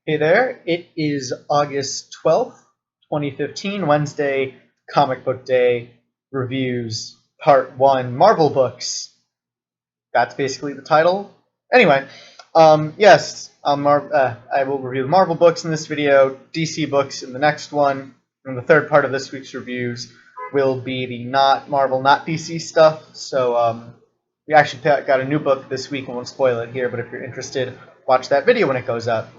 Hey there, it is August 12th, 2015, Wednesday, Comic Book Day, Reviews, Part 1, Marvel Books. That's basically the title. Anyway, yes, I will review the Marvel books in this video, DC books in the next one, and the third part of this week's reviews will be the not Marvel, not DC stuff. So we actually got a new book this week, and won't spoil it here, but if you're interested, watch that video when it goes up.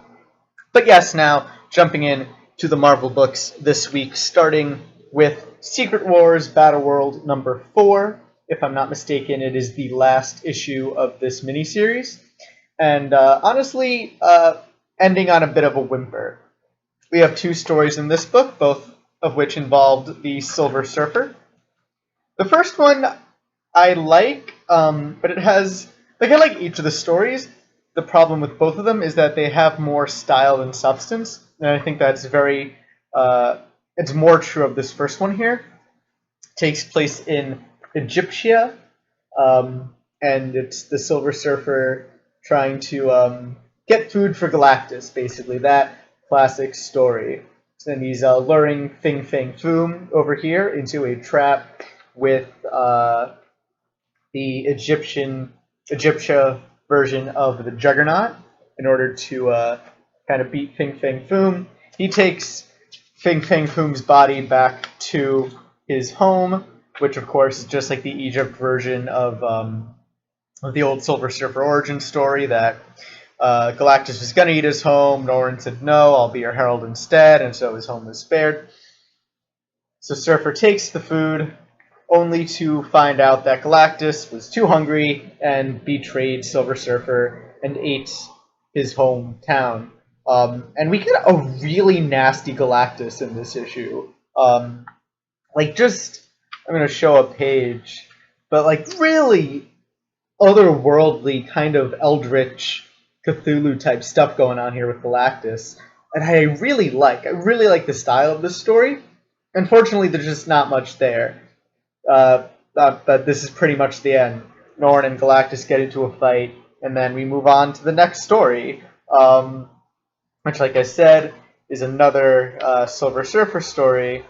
But yes, now jumping in to the Marvel books this week, starting with Secret Wars Battleworld number 4. If I'm not mistaken, it is the last issue of this miniseries. And honestly, ending on a bit of a whimper. We have two stories in this book, both of which involved the Silver Surfer. The first one I like, but it has... I like each of the stories. The problem with both of them is that they have more style than substance, and I think that's very, it's more true of this first one here. It takes place in Egyptia, and it's the Silver Surfer trying to get food for Galactus, basically, that classic story. And he's luring Fing Fang Foom over here into a trap with the Egyptia version of the Juggernaut in order to kind of beat Fing Fang Foom. He takes Fing Fang Foom's body back to his home, which of course is just like the Egypt version of the old Silver Surfer origin story that Galactus was going to eat his home. Norrin said, no, I'll be your herald instead, and so his home was spared. So Surfer takes the food, only to find out that Galactus was too hungry and betrayed Silver Surfer and ate his hometown. And we get a really nasty Galactus in this issue. I'm going to show a page, but really otherworldly kind of eldritch Cthulhu type stuff going on here with Galactus. And I really like the style of this story. Unfortunately, there's just not much there. But this is pretty much the end. Norrin and Galactus get into a fight, and then we move on to the next story, which, like I said, is another Silver Surfer story,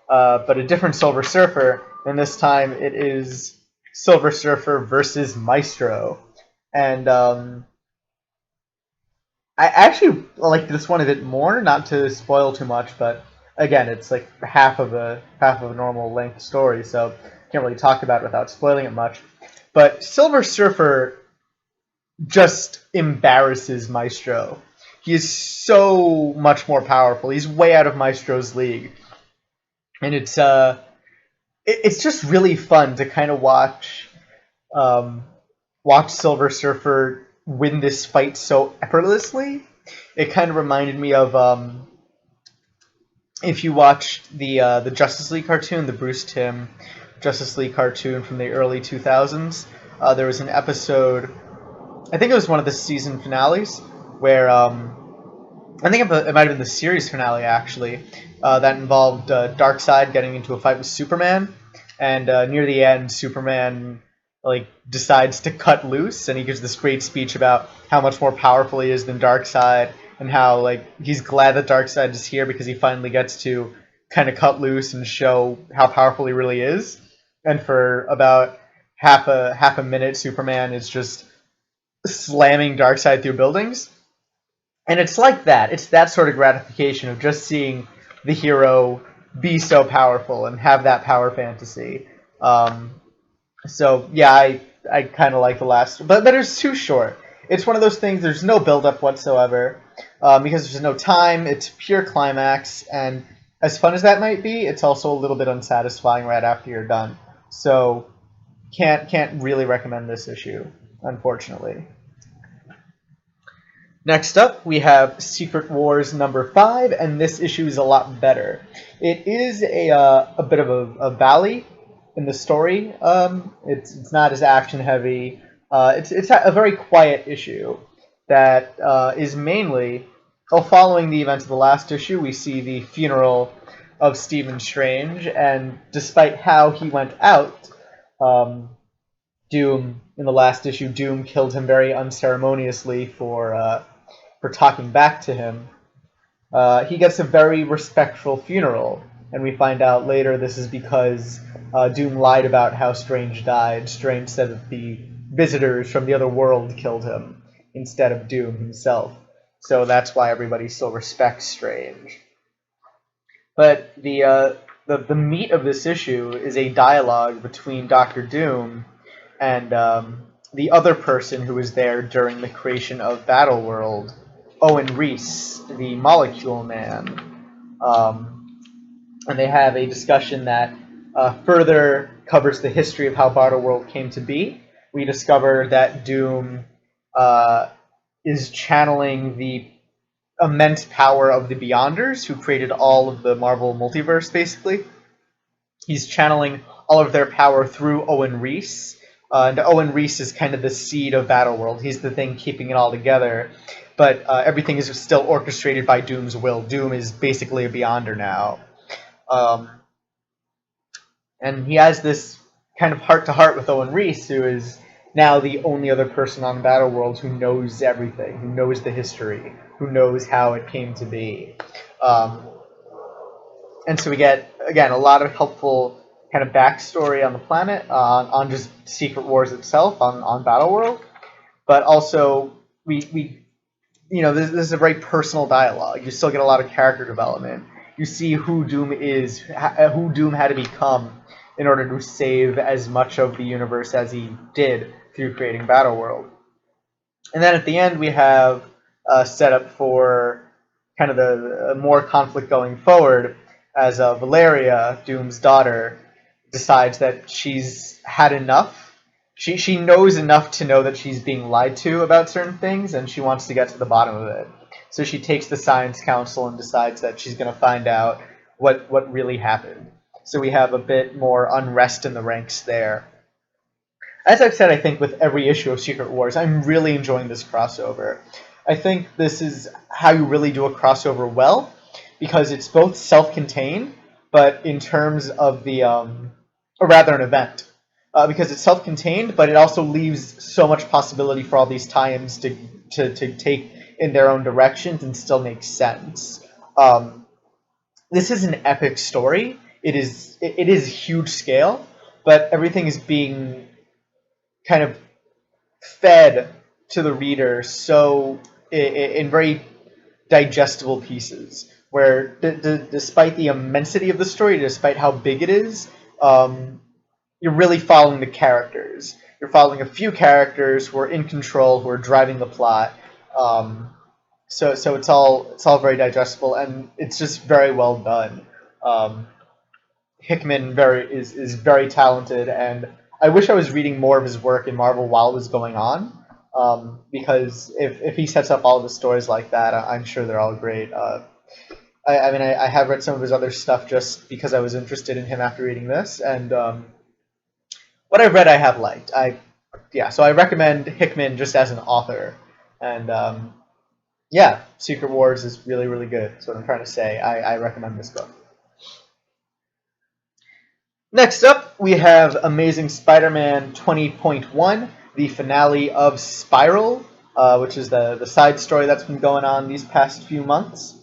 but a different Silver Surfer, and this time it is Silver Surfer versus Maestro. And I actually like this one a bit more, not to spoil too much, but again, it's like half of a normal length story, so can't really talk about it without spoiling it much. But Silver Surfer just embarrasses Maestro. He is so much more powerful. He's way out of Maestro's league, and it's just really fun to kind of watch Silver Surfer win this fight so effortlessly. It kind of reminded me of if you watched the Justice League cartoon, the Bruce Timm Justice League cartoon from the early 2000s, there was an episode, I think it was one of the season finales, where I think it might have been the series finale actually, that involved Darkseid getting into a fight with Superman, and near the end, Superman decides to cut loose, and he gives this great speech about how much more powerful he is than Darkseid, and how he's glad that Darkseid is here because he finally gets to kind of cut loose and show how powerful he really is. And for about half a minute, Superman is just slamming Darkseid through buildings. And it's like that. It's that sort of gratification of just seeing the hero be so powerful and have that power fantasy. So yeah, I kind of like the last, but it's too short. It's one of those things. There's no build-up whatsoever because there's no time. It's pure climax, and as fun as that might be, it's also a little bit unsatisfying right after you're done. So can't really recommend this issue, unfortunately. Next up, we have Secret Wars number 5, and this issue is a lot better. It is a bit of a valley in the story. It's not as action heavy. It's a very quiet issue that is mainly, following the events of the last issue, we see the funeral of Stephen Strange, and despite how he went out, Doom, in the last issue, Doom killed him very unceremoniously for talking back to him. He gets a very respectful funeral, and we find out later this is because Doom lied about how Strange died. Strange said that the visitors from the other world killed him instead of Doom himself. So that's why everybody still respects Strange. But the meat of this issue is a dialogue between Doctor Doom and the other person who was there during the creation of Battleworld, Owen Reese, the Molecule Man. And they have a discussion that further covers the history of how Battleworld came to be. We discover that Doom is channeling the immense power of the Beyonders, who created all of the Marvel multiverse, basically. He's channeling all of their power through Owen Reese. And Owen Reese is kind of the seed of Battleworld. He's the thing keeping it all together. But everything is still orchestrated by Doom's will. Doom is basically a Beyonder now. And he has this kind of heart-to-heart with Owen Reese, who is now the only other person on Battleworld who knows everything, who knows the history, who knows how it came to be. And so we get, again, a lot of helpful kind of backstory on the planet, on just Secret Wars itself, on Battleworld. But also, we this is a very personal dialogue. You still get a lot of character development. You see who Doom is, who Doom had to become in order to save as much of the universe as he did through creating Battleworld. And then at the end, we have a setup for kind of the more conflict going forward, as Valeria, Doom's daughter, decides that she's had enough. She knows enough to know that she's being lied to about certain things, and she wants to get to the bottom of it. So she takes the Science Council and decides that she's going to find out what really happened. So we have a bit more unrest in the ranks there. As I've said, I think with every issue of Secret Wars, I'm really enjoying this crossover. I think this is how you really do a crossover well, because it's both self-contained, but in terms of the, or rather an event. Because it's self-contained, but it also leaves so much possibility for all these tie-ins to take in their own directions and still make sense. This is an epic story. It is huge scale, but everything is being kind of fed to the reader so in very digestible pieces, where despite the immensity of the story, despite how big it is, you're really following the characters. You're following a few characters who are in control, who are driving the plot. So it's all very digestible, and it's just very well done. Hickman is very talented, and I wish I was reading more of his work in Marvel while it was going on. Because if he sets up all the stories like that, I'm sure they're all great. I have read some of his other stuff just because I was interested in him after reading this, and what I've read I have liked. So I recommend Hickman just as an author, and Secret Wars is really, really good. That's what I'm trying to say. I recommend this book. Next up, we have Amazing Spider-Man 20.1, the finale of Spiral, which is the side story that's been going on these past few months.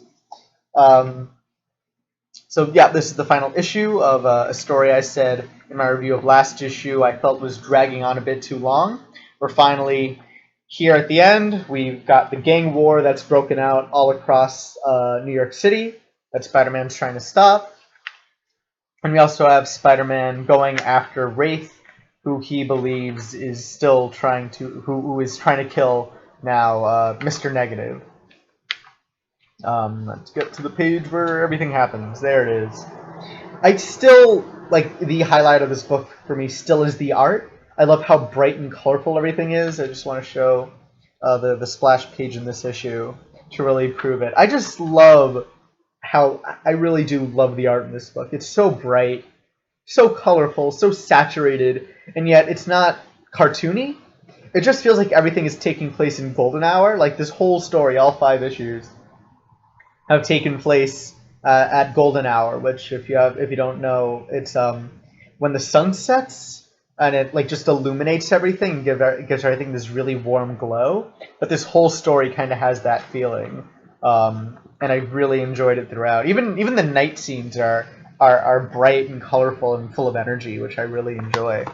This is the final issue of a story I said in my review of last issue I felt was dragging on a bit too long. We're finally here at the end. We've got the gang war that's broken out all across New York City that Spider-Man's trying to stop. And we also have Spider-Man going after Wraith, who he believes is still trying to, who is trying to kill now Mr. Negative. Let's get to the page where everything happens. There it is. I still, the highlight of this book for me still is the art. I love how bright and colorful everything is. I just want to show the splash page in this issue to really prove it. I just love I really do love the art in this book. It's so bright, so colorful, so saturated, and yet it's not cartoony. It just feels like everything is taking place in golden hour. Like this whole story, all 5 issues, have taken place at golden hour, which if you don't know, it's when the sun sets and it just illuminates everything, gives everything this really warm glow. But this whole story kind of has that feeling. and I really enjoyed it throughout. Even the night scenes are bright and colorful and full of energy, which I really enjoy.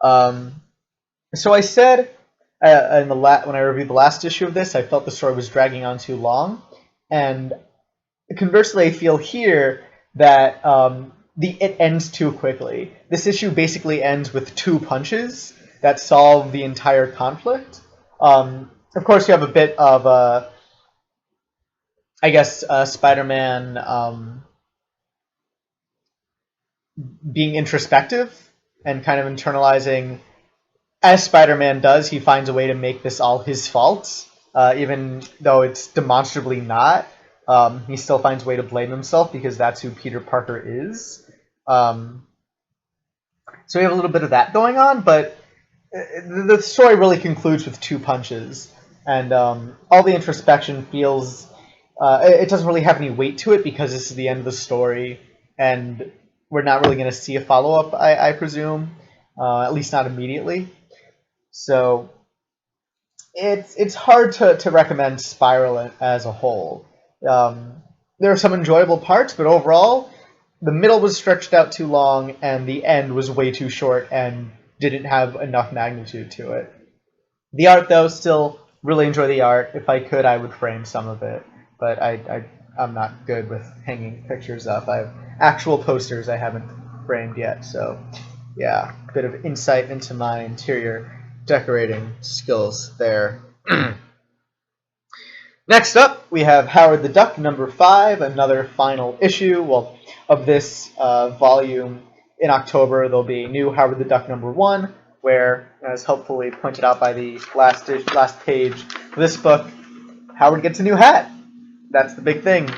So I said when I reviewed the last issue of this, I felt the story was dragging on too long, and conversely, I feel here that it ends too quickly. This issue basically ends with 2 punches that solve the entire conflict. Of course, you have a bit of I guess Spider-Man being introspective and kind of internalizing. As Spider-Man does, he finds a way to make this all his fault, even though it's demonstrably not. He still finds a way to blame himself because that's who Peter Parker is. So we have a little bit of that going on, but the story really concludes with 2 punches, and all the introspection feels it doesn't really have any weight to it because this is the end of the story, and we're not really going to see a follow-up, I presume, at least not immediately. So it's hard to recommend Spiral as a whole. There are some enjoyable parts, but overall, the middle was stretched out too long, and the end was way too short and didn't have enough magnitude to it. The art, though, still really enjoy the art. If I could, I would frame some of it, but I'm not good with hanging pictures up. I have actual posters I haven't framed yet, so yeah, a bit of insight into my interior decorating skills there. Next up, we have Howard the Duck number 5, another final issue. Well, of this volume. In October, there'll be new Howard the Duck number 1, where, as hopefully pointed out by the last page of this book, Howard gets a new hat. That's the big thing.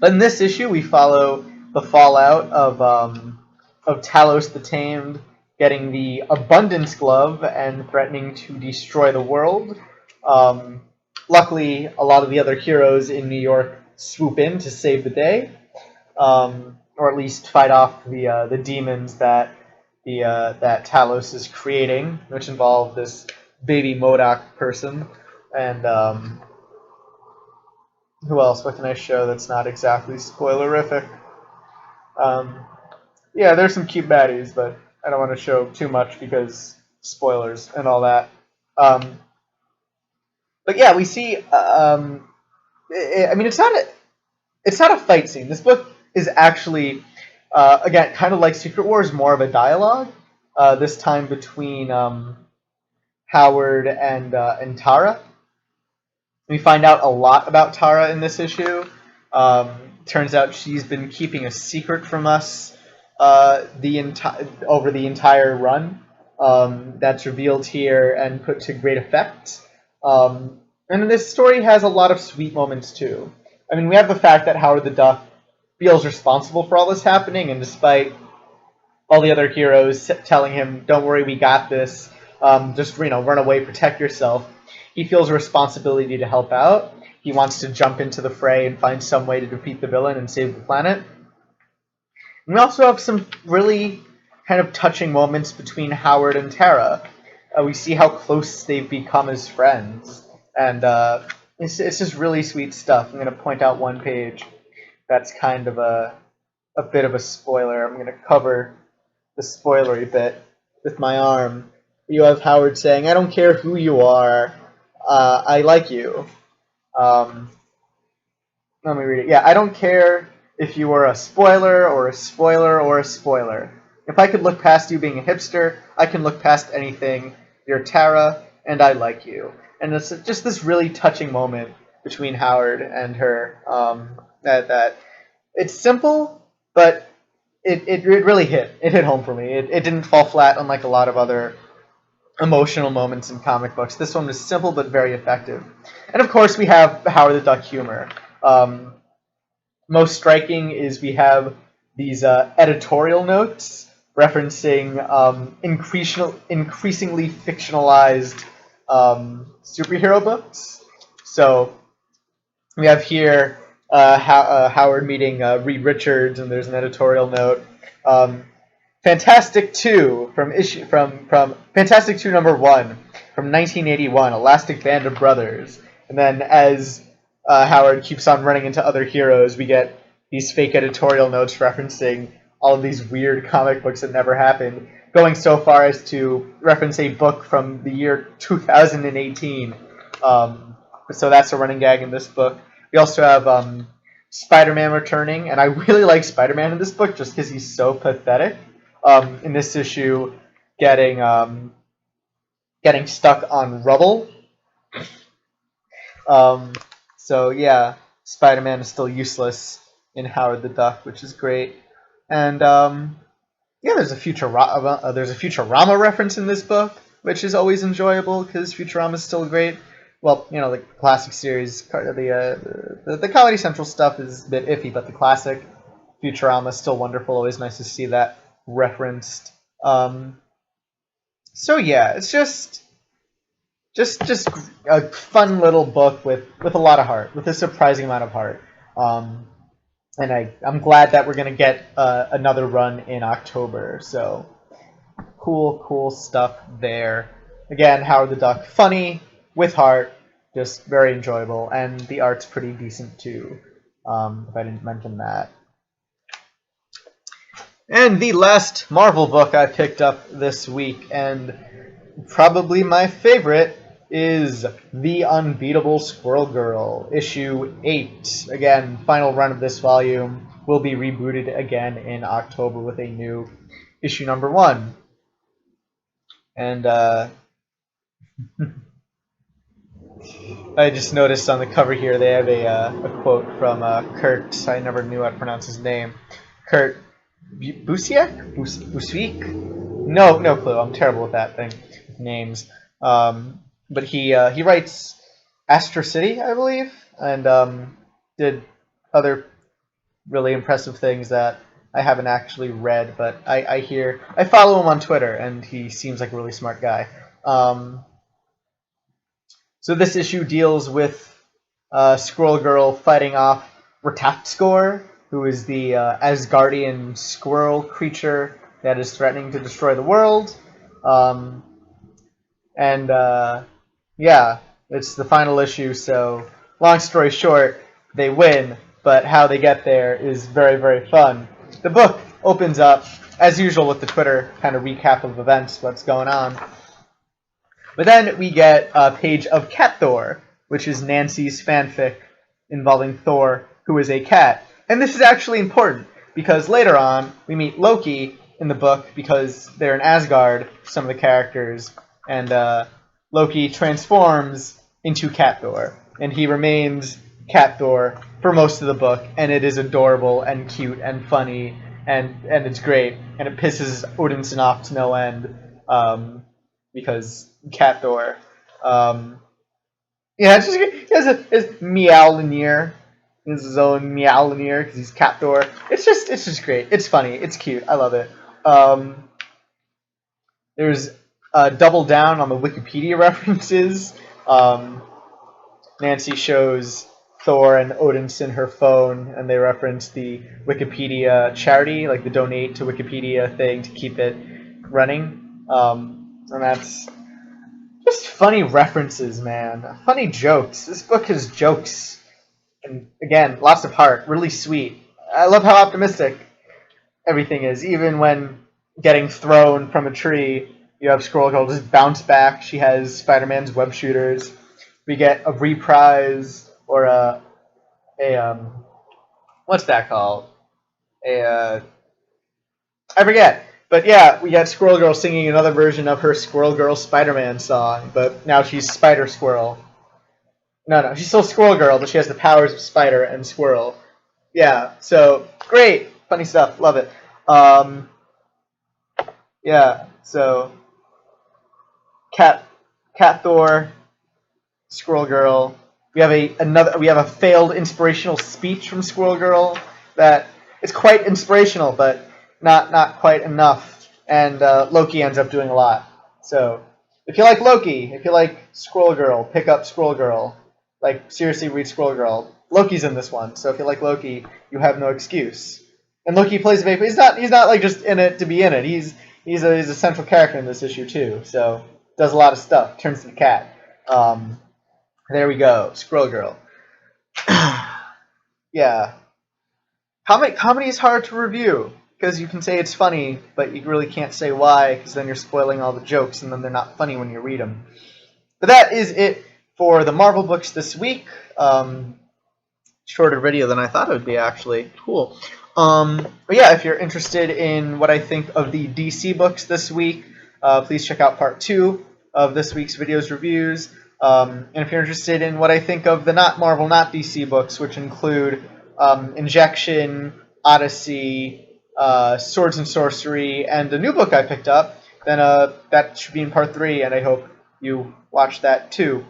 But in this issue, we follow the fallout of Talos the Tamed getting the Abundance Glove and threatening to destroy the world. Luckily, a lot of the other heroes in New York swoop in to save the day, or at least fight off the demons that that Talos is creating, which involve this baby MODOK person. And who else? What can I show that's not exactly spoilerific? Yeah, there's some cute baddies, but I don't want to show too much because spoilers and all that. But yeah, we see. I mean, it's not a fight scene. This book is actually, again, kind of like Secret Wars, more of a dialogue. This time between Howard and Tara. We find out a lot about Tara in this issue. Turns out she's been keeping a secret from us over the entire run. That's revealed here and put to great effect. And this story has a lot of sweet moments too. I mean, we have the fact that Howard the Duck feels responsible for all this happening, and despite all the other heroes telling him, "Don't worry, we got this. Just run away, protect yourself," he feels a responsibility to help out. He wants to jump into the fray and find some way to defeat the villain and save the planet. And we also have some really kind of touching moments between Howard and Tara. We see how close they've become as friends, and it's just really sweet stuff. I'm going to point out one page that's kind of a bit of a spoiler. I'm going to cover the spoilery bit with my arm. You have Howard saying, "I don't care who you are, I like you." Let me read it. Yeah, "I don't care if you were a spoiler or a spoiler or a spoiler. If I could look past you being a hipster, I can look past anything. You're Tara, and I like you." And it's just this really touching moment between Howard and her. That it's simple, but it really hit. It hit home for me. It didn't fall flat unlike a lot of other emotional moments in comic books. This one was simple but very effective. And of course, we have Howard the Duck humor. Most striking is we have these editorial notes referencing increasingly fictionalized superhero books. So we have here Howard meeting Reed Richards, and there's an editorial note. Fantastic 2 from Fantastic 2 number 1 from 1981, Elastic Band of Brothers. And then as Howard keeps on running into other heroes, we get these fake editorial notes referencing all of these weird comic books that never happened, going so far as to reference a book from the year 2018. So that's a running gag in this book. We also have SpiderMan returning, and I really like SpiderMan in this book just because he's so pathetic. In this issue, getting stuck on rubble. So yeah, Spider-Man is still useless in Howard the Duck, which is great. And yeah, there's a Futurama reference in this book, which is always enjoyable because Futurama is still great. Well, you know, the classic series, the Comedy Central stuff is a bit iffy, but the classic Futurama is still wonderful. Always nice to see that referenced. So yeah, it's just a fun little book with a lot of heart, with a surprising amount of heart. And I'm glad that we're gonna get another run in October. So cool stuff there. Again, Howard the Duck, funny with heart, just very enjoyable, and the art's pretty decent too. If I didn't mention that. And the last Marvel book I picked up this week, and probably my favorite, is The Unbeatable Squirrel Girl, issue 8. Again, final run of this volume will be rebooted again in October with a new issue number 1. And I just noticed on the cover here they have a quote from Kurt. I never knew how to pronounce his name. Kurt Busiek? Busiek? No clue. I'm terrible with that thing. Names. But he writes Astro City, I believe, and did other really impressive things that I haven't actually read, but I follow him on Twitter, and he seems like a really smart guy. So this issue deals with Squirrel Girl fighting off Ratapskor, who is the Asgardian squirrel creature that is threatening to destroy the world. Yeah, it's the final issue, so long story short, they win, but how they get there is very, very fun. The book opens up, as usual with the Twitter kind of recap of events, what's going on. But then we get a page of Cat Thor, which is Nancy's fanfic involving Thor, who is a cat. And this is actually important, because later on, we meet Loki in the book, because they're in Asgard, some of the characters, and Loki transforms into Cat Thor, and he remains Cat Thor for most of the book, and it is adorable and cute and funny, and it's great, and it pisses Odinson off to no end, because Cat Thor. Yeah, it's just, he has his Meowlinier. He has his own Meowlinier because he's Cat Thor. It's just great. It's funny. It's cute. I love it. There's double down on the Wikipedia references. Nancy shows Thor and Odinson her phone, and they reference the Wikipedia charity, like the donate to Wikipedia thing to keep it running. And that's just funny references, man. Funny jokes. This book has jokes. And again, lots of heart. Really sweet. I love how optimistic everything is. Even when getting thrown from a tree, you have Squirrel Girl just bounce back. She has Spider-Man's web shooters. We get a reprise or what's that called? I forget. But yeah, we got Squirrel Girl singing another version of her Squirrel Girl Spider-Man song, but now she's Spider Squirrel. No, she's still Squirrel Girl, but she has the powers of Spider and Squirrel. Yeah, so great, funny stuff, love it. Yeah, so Cat Thor, Squirrel Girl. We have a failed inspirational speech from Squirrel Girl that is quite inspirational, but not quite enough, and Loki ends up doing a lot. So if you like Loki, if you like Squirrel Girl, pick up Squirrel Girl. Like, seriously, read Squirrel Girl. Loki's in this one, so if you like Loki, you have no excuse. And Loki plays a big. He's not like just in it to be in it. He's a central character in this issue too. So does a lot of stuff. Turns to the cat. There we go, Squirrel Girl. Yeah. Comedy is hard to review because you can say it's funny, but you really can't say why because then you're spoiling all the jokes and then they're not funny when you read them. But that is it for the Marvel books this week. Shorter video than I thought it would be, actually. Cool. But yeah, if you're interested in what I think of the DC books this week, please check out part 2 of this week's videos reviews. And if you're interested in what I think of the not Marvel, not DC books, which include Injection, Odyssey, Swords and Sorcery, and a new book I picked up, then that should be in part 3, and I hope you watch that too.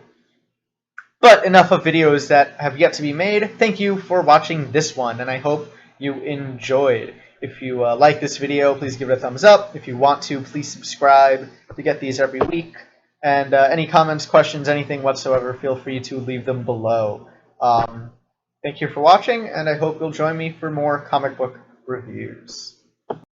But enough of videos that have yet to be made. Thank you for watching this one, and I hope you enjoyed. If you like this video, please give it a thumbs up. If you want to, please subscribe to get these every week. And any comments, questions, anything whatsoever, feel free to leave them below. Thank you for watching, and I hope you'll join me for more comic book reviews.